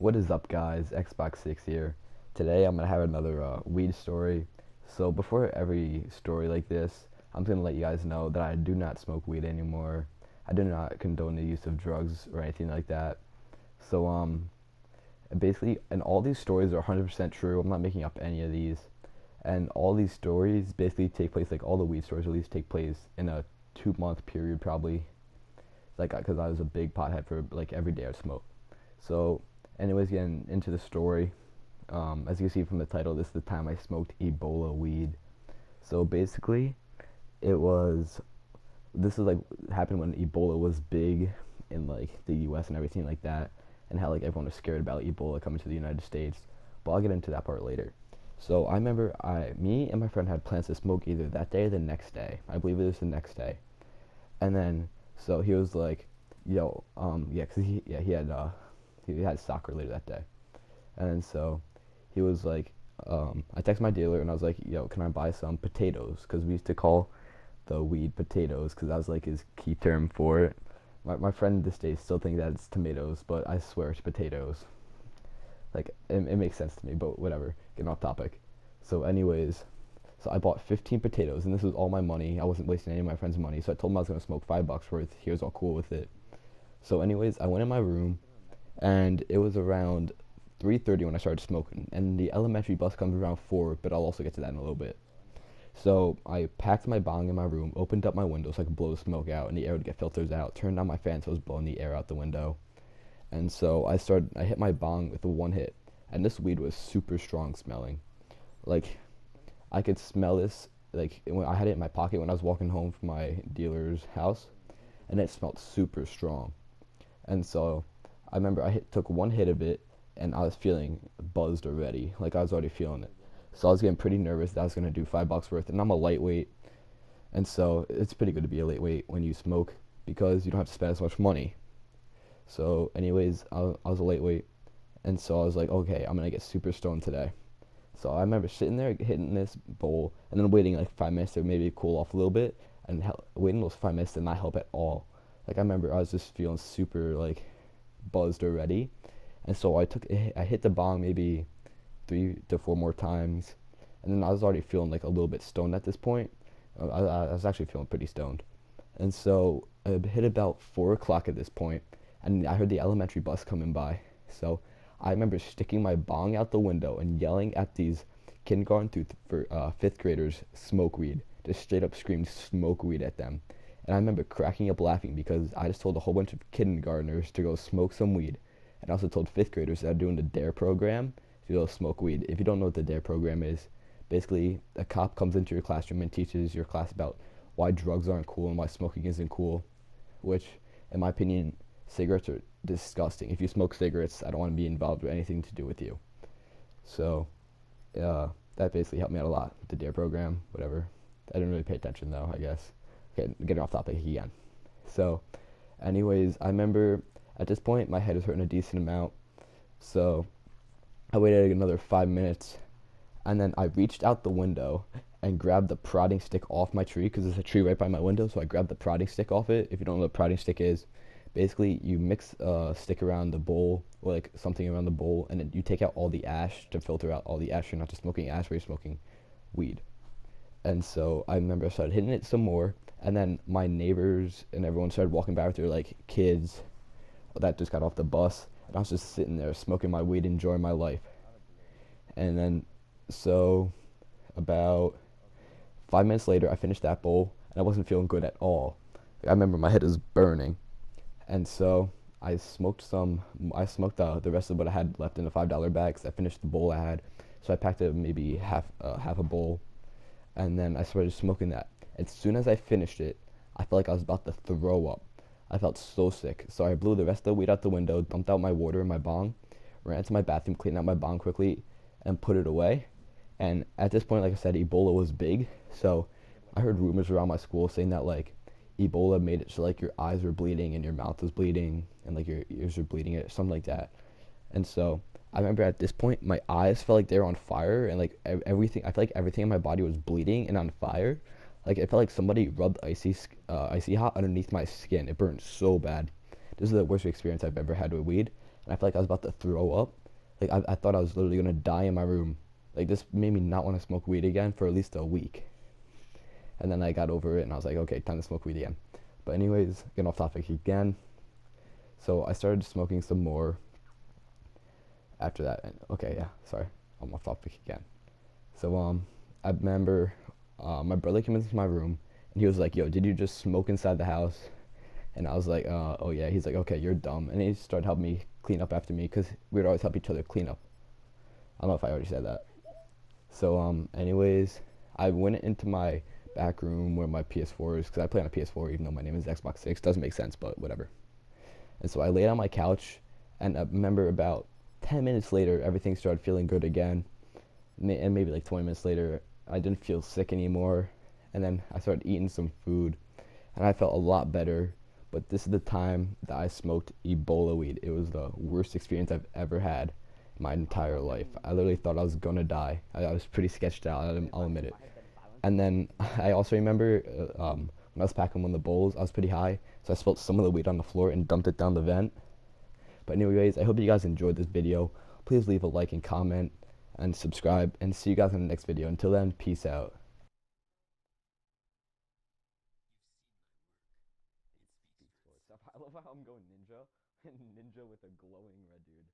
What is up, guys? Xbox 6 here. Today I'm gonna have another weed story. So before every story like this, I'm gonna let you guys know that I do not smoke weed anymore. I do not condone the use of drugs or anything like that. So basically, and all these stories are 100% true. I'm not making up any of these. And all these stories basically take place, like all the weed stories at least take place in a 2 month period probably. Like, because I was a big pothead for like every day I'd smoke. So, anyways, getting into the story, as you can see from the title, this is the time I smoked Ebola weed. So basically, it was this is like happened when Ebola was big in like the U.S. and everything like that, and how like everyone was scared about Ebola coming to the United States. But I'll get into that part later. So I remember me and my friend had plans to smoke either that day or the next day. I believe it was the next day. And then so he was like, "Yo, yeah, 'cause he had soccer later that day." And then so he was like, I texted my dealer and I was like, "Yo, can I buy some potatoes?" Because we used to call the weed potatoes because that was like his key term for it. My friend this day still thinks that it's tomatoes, but I swear it's potatoes. Like it makes sense to me, but whatever. Getting off topic. So anyways, so I bought 15 potatoes, and this was all my money. I wasn't wasting any of my friend's money, so I told him I was gonna smoke $5 worth. He was all cool with it. So anyways, I went in my room, and it was around 3:30 when I started smoking. And the elementary bus comes around 4, but I'll also get to that in a little bit. So I packed my bong in my room, opened up my window so I could blow the smoke out, and the air would get filters out. Turned on my fan so it was blowing the air out the window. And so I hit my bong with a one hit, and this weed was super strong smelling. Like I could smell this. Like when I had it in my pocket when I was walking home from my dealer's house, and it smelled super strong. And so I remember took one hit of it, and I was feeling buzzed already. Like I was already feeling it. So I was getting pretty nervous that I was gonna do $5 worth, and I'm a lightweight, and so it's pretty good to be a lightweight when you smoke because you don't have to spend as much money. So, anyways, I was a lightweight, and so I was like, okay, I'm gonna get super stoned today. So I remember sitting there hitting this bowl, and then waiting like 5 minutes to maybe cool off a little bit, and waiting those 5 minutes did not help at all. Like I remember I was just feeling super like buzzed already, and so I hit the bong maybe 3 to 4 more times, and then I was already feeling like a little bit stoned at this point. I was actually feeling pretty stoned, and so it hit about 4 o'clock at this point, and I heard the elementary bus coming by. So I remember sticking my bong out the window and yelling at these kindergarten through fifth graders, "Smoke weed!" Just straight up screamed "smoke weed" at them. And I remember cracking up laughing because I just told a whole bunch of kindergartners to go smoke some weed, and I also told fifth graders that are doing the DARE program to go smoke weed. If you don't know what the DARE program is, basically a cop comes into your classroom and teaches your class about why drugs aren't cool and why smoking isn't cool, which, in my opinion, cigarettes are disgusting. If you smoke cigarettes, I don't want to be involved with anything to do with you. So, that basically helped me out a lot. The DARE program, whatever. I didn't really pay attention though, I guess. Okay, getting off topic again. So, anyways, I remember at this point my head is hurting a decent amount. So, I waited another 5 minutes, and then I reached out the window and grabbed the prodding stick off my tree because there's a tree right by my window. So I grabbed the prodding stick off it. If you don't know what a prodding stick is, basically you mix a stick around the bowl or like something around the bowl, and then you take out all the ash to filter out all the ash. You're not just smoking ash, but you're smoking weed. And so I remember I started hitting it some more, and then my neighbors and everyone started walking by with their like kids that just got off the bus, and I was just sitting there smoking my weed, enjoying my life. And then so about 5 minutes later, I finished that bowl, and I wasn't feeling good at all. I remember my head was burning, and so I smoked the rest of what I had left in the $5 bag. 'Cause I finished the bowl I had, so I packed it maybe half a bowl, and then I started smoking that. As soon as I finished it, I felt like I was about to throw up. I felt so sick, so I blew the rest of the weed out the window, dumped out my water in my bong, ran to my bathroom, cleaned out my bong quickly, and put it away. And at this point, like I said, Ebola was big, so I heard rumors around my school saying that like Ebola made it so like your eyes were bleeding and your mouth was bleeding and like your ears were bleeding, or something like that. And so I remember at this point my eyes felt like they were on fire, and like everything, I felt like everything in my body was bleeding and on fire. Like it felt like somebody rubbed icy hot underneath my skin. It burned so bad. This is the worst experience I've ever had with weed. and I felt like I was about to throw up. Like I thought I was literally gonna die in my room. Like this made me not want to smoke weed again for at least a week. And then I got over it and I was like, okay, time to smoke weed again. But anyways, getting off topic again. So I started smoking some more after that. And okay, yeah, sorry, I'm off topic again. So I remember my brother came into my room and he was like, "Yo, did you just smoke inside the house?" And I was like, "Oh yeah." He's like, "Okay, you're dumb." And he started helping me clean up after me because we would always help each other clean up. I don't know if I already said that. So anyways, I went into my back room where my PS4 is because I play on a PS4 even though my name is Xbox 6. Doesn't make sense, but whatever. And so I laid on my couch, and I remember about 10 minutes later, everything started feeling good again. And maybe like 20 minutes later, I didn't feel sick anymore. And then I started eating some food, and I felt a lot better. But this is the time that I smoked Ebola weed. It was the worst experience I've ever had in my entire life. I literally thought I was gonna die. I was pretty sketched out. I'll admit it. And then I also remember when I was packing one of the bowls, I was pretty high, so I spilled some of the weed on the floor and dumped it down the vent. But anyways, I hope you guys enjoyed this video. Please leave a like and comment and subscribe, and see you guys in the next video. Until then, peace out. I love how I'm going ninja, ninja with a glowing red dude.